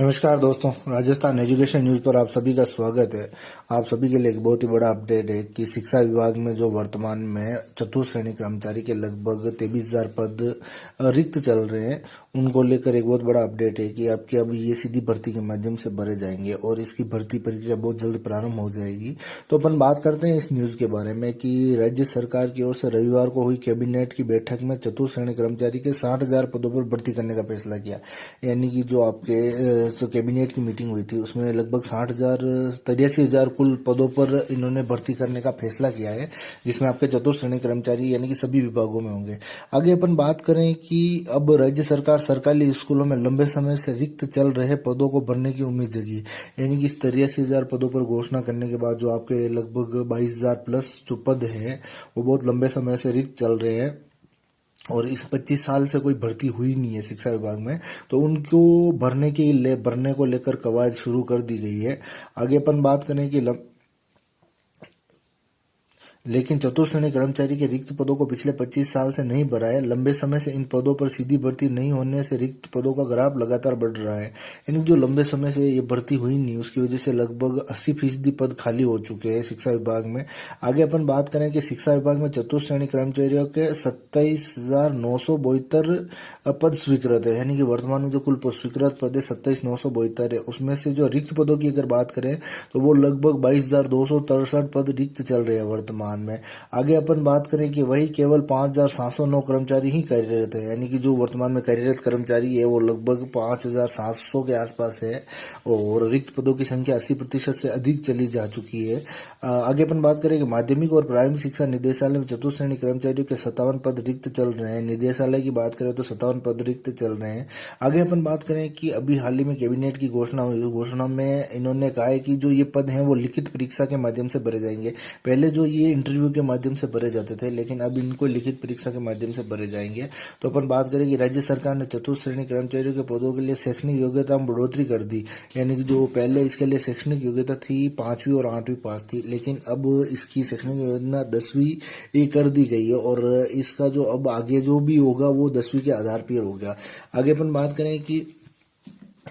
नमस्कार दोस्तों, Rajasthan education news पर आप सभी का स्वागत है। आप सभी के लिए एक बहुत ही बड़ा अपडेट है कि शिक्षा विभाग में जो वर्तमान में चतुर्थ श्रेणी कर्मचारी के लगभग 23,000 पद रिक्त चल रहे हैं, उनको लेकर एक बहुत बड़ा अपडेट है कि आपके अब ये सीधी भर्ती के माध्यम से भरे जाएंगे और इसकी भर्ती प्रक्रिया बहुत जल्द प्रारंभ हो जाएगी। तो अपन बात करते हैं इस न्यूज़ के बारे में कि राज्य सरकार की ओर से रविवार को हुई कैबिनेट की बैठक में चतुर्थ श्रेणी कर्मचारी के 60,000 पदों पर भर्ती करने का फैसला किया। यानी कि जो आपके जो कैबिनेट की मीटिंग हुई थी उसमें लगभग 83,000 कुल पदों पर इन्होंने भर्ती करने का फैसला किया है, जिसमें आपके चतुर्थ श्रेणी कर्मचारी यानी कि सभी विभागों में होंगे। आगे अपन बात करें कि अब राज्य सरकार सरकारी स्कूलों में लंबे समय से रिक्त चल रहे पदों को भरने की उम्मीद जगी। यानी कि 83,000 पदों पर घोषणा करने के बाद जो आपके लगभग 22,000 प्लस जो पद हैं वो बहुत लंबे समय से रिक्त चल रहे हैं और इस 25 साल से कोई भर्ती हुई नहीं है शिक्षा विभाग में, तो उनको भरने को लेकर कवायद शुरू कर दी गई है। आगे अपन बात करें कि लेकिन चतुर्थ श्रेणी कर्मचारी के रिक्त पदों को पिछले 25 साल से नहीं भरा है। लंबे समय से इन पदों पर सीधी भर्ती नहीं होने से रिक्त पदों का ग्राफ लगातार बढ़ रहा है। यानी जो लंबे समय से ये भर्ती हुई नहीं, उसकी वजह से लगभग 80% पद खाली हो चुके हैं शिक्षा विभाग में। आगे अपन बात करें कि शिक्षा विभाग में चतुर्थ श्रेणी कर्मचारियों के 27,972 पद स्वीकृत है। यानी कि वर्तमान में जो कुल स्वीकृत पद है 27,972 है, उसमें से जो रिक्त पदों की अगर बात करें तो वो लगभग 22,263 पद रिक्त चल रहे हैं वर्तमान में। आगे अपन बात करें कि वही केवल 5,709 कर्मचारी ही कार्यरत है। यानी कि जो वर्तमान में कार्यरत कर्मचारी है वो लगभग 5,700 के आसपास है और रिक्त पदों की संख्या 80% से अधिक चली जा चुकी है। आगे अपन बात करें कि माध्यमिक और प्रारंभिक शिक्षा निदेशालय में चतुर्थ श्रेणी कर्मचारियों के 57 पद रिक्त चल रहे हैं। निदेशालय की बात करें तो 57 पद रिक्त चल रहे हैं। आगे अपन बात करें कि अभी हाल ही में कैबिनेट की घोषणा हुई, घोषणा में इन्होंने कहा है कि जो ये पद हैं वो लिखित परीक्षा के माध्यम से भरे जाएंगे। पहले जो ये इंटरव्यू के माध्यम से भरे जाते थे, लेकिन अब इनको लिखित परीक्षा के माध्यम से भरे जाएंगे। तो अपन बात करें कि राज्य सरकार ने चतुर्थ श्रेणी कर्मचारियों के पदों के लिए शैक्षणिक योग्यता में बढ़ोतरी कर दी। यानी कि जो पहले इसके लिए शैक्षणिक योग्यता थी 5वीं और 8वीं पास थी, लेकिन अब इसकी शैक्षणिक योग्यता 10वीं कर दी गई है और इसका जो अब आगे जो भी होगा वो 10वीं के आधार पर होगा। आगे अपन बात करें कि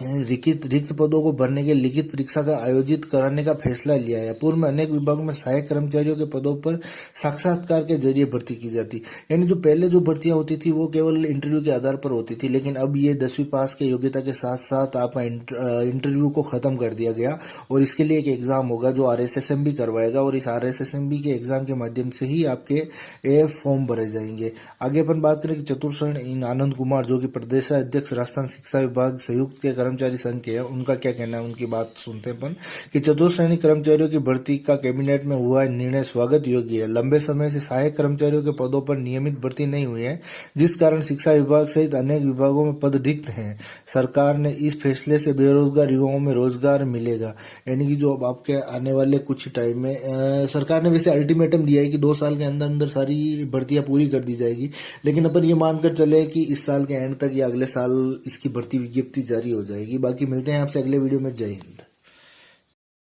रिक्त पदों को भरने के लिखित परीक्षा का आयोजित कराने का फैसला लिया है। पूर्व में अनेक विभागों में सहायक कर्मचारियों के पदों पर साक्षात्कार के जरिए भर्ती की जाती। यानी जो पहले जो भर्तियां होती थी वो केवल इंटरव्यू के आधार पर होती थी, लेकिन अब ये 10वीं पास के योग्यता के साथ साथ आपका इंटरव्यू को खत्म कर दिया गया और इसके लिए एक एग्जाम होगा जो RSSMB करवाएगा और इस RSSMB के एग्जाम के माध्यम से ही आपके फॉर्म भरे जाएंगे। आगे अपन बात करें कि चतुर्थ श्रेणी आनंद कुमार जो कि प्रदेशाध्यक्ष राजस्थान शिक्षा विभाग संयुक्त के कर्मचारी संघ के हैं, उनका क्या कहना है, उनकी बात सुनते हैं अपन कि चतुर्थ श्रेणी कर्मचारियों की भर्ती का कैबिनेट में हुआ निर्णय स्वागत योग्य है। लंबे समय से सहायक कर्मचारियों के पदों पर नियमित भर्ती नहीं हुई है, जिस कारण शिक्षा विभाग सहित अनेक विभागों में पद रिक्त हैं। सरकार ने इस फैसले से बेरोजगार युवाओं में रोजगार मिलेगा। यानी कि जो अब आपके आने वाले कुछ टाइम में सरकार ने वैसे अल्टीमेटम दिया है कि 2 साल के अंदर अंदर सारी भर्तियां पूरी कर दी जाएगी, लेकिन अपन ये मानकर चले कि इस साल के एंड तक या अगले साल इसकी भर्ती विज्ञप्ति जारी हो जाएगी। बाकी मिलते हैं आपसे अगले वीडियो में। जय हिंद।